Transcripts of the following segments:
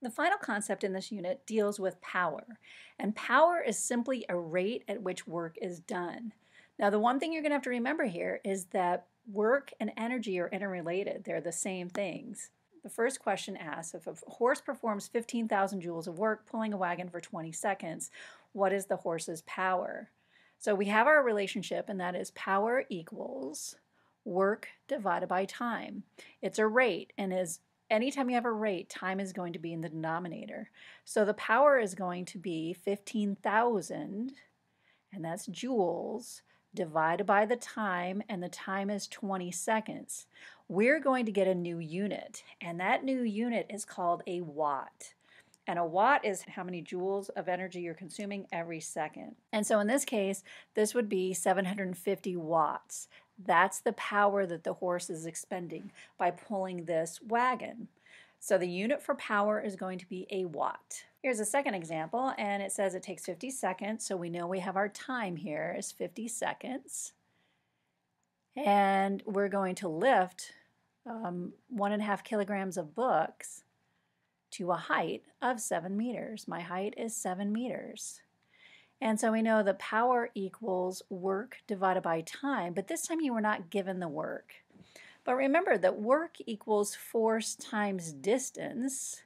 The final concept in this unit deals with power, and power is simply a rate at which work is done. Now, the one thing you're going to have to remember here is that work and energy are interrelated. They're the same things. The first question asks, if a horse performs 15,000 joules of work pulling a wagon for 20 seconds, what is the horse's power? So we have our relationship, and that is power equals work divided by time. It's a rate, and anytime you have a rate, time is going to be in the denominator. So the power is going to be 15,000, and that's joules, divided by the time, and the time is 20 seconds. We're going to get a new unit, and that new unit is called a watt. And a watt is how many joules of energy you're consuming every second. And so in this case, this would be 750 watts. That's the power that the horse is expending by pulling this wagon. So the unit for power is going to be a watt. Here's a second example, and it says it takes 50 seconds, so we know we have our time here is 50 seconds. And we're going to lift 1.5 kilograms of books to a height of 7 meters. My height is 7 meters. And so we know the power equals work divided by time, but this time you were not given the work. But remember that work equals force times distance,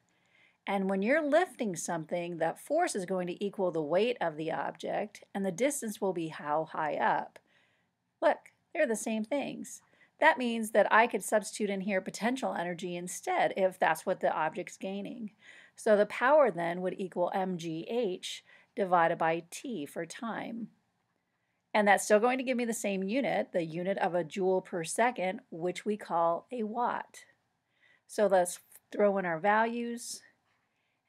and when you're lifting something, that force is going to equal the weight of the object, and the distance will be how high up. Look, they're the same things. That means that I could substitute in here potential energy instead if that's what the object's gaining. So the power then would equal mgh divided by t for time. And that's still going to give me the same unit, the unit of a joule per second, which we call a watt. So let's throw in our values.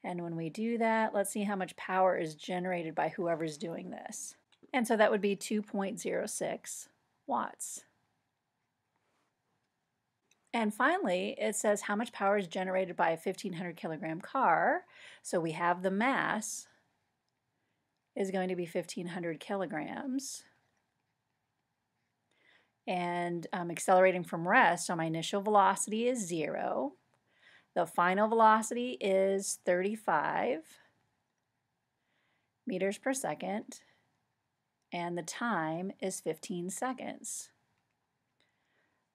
And when we do that, let's see how much power is generated by whoever's doing this. And so that would be 2.06 watts. And finally, it says how much power is generated by a 1,500 kilogram car. So we have the mass is going to be 1,500 kilograms. And I'm accelerating from rest, so my initial velocity is 0. The final velocity is 35 meters per second, and the time is 15 seconds.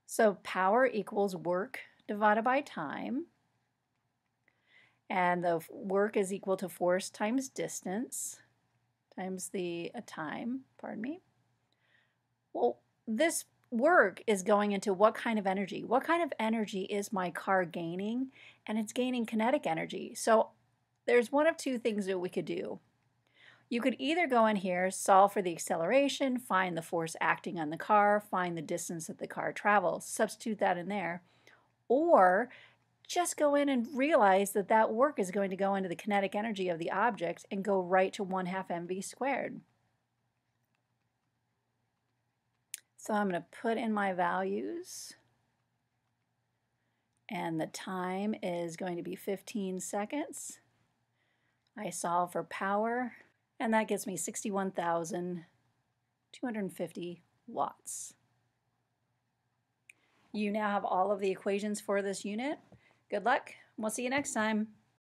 So power equals work divided by time, and the work is equal to force times distance times the time, pardon me. Well, this work is going into what kind of energy? What kind of energy is my car gaining? And it's gaining kinetic energy. So there's one of two things that we could do. You could either go in here, solve for the acceleration, find the force acting on the car, find the distance that the car travels, substitute that in there, or just go in and realize that that work is going to go into the kinetic energy of the object and go right to 1/2 mv squared. So I'm going to put in my values, and the time is going to be 15 seconds. I solve for power, and that gives me 61,250 watts. You now have all of the equations for this unit. Good luck. We'll see you next time.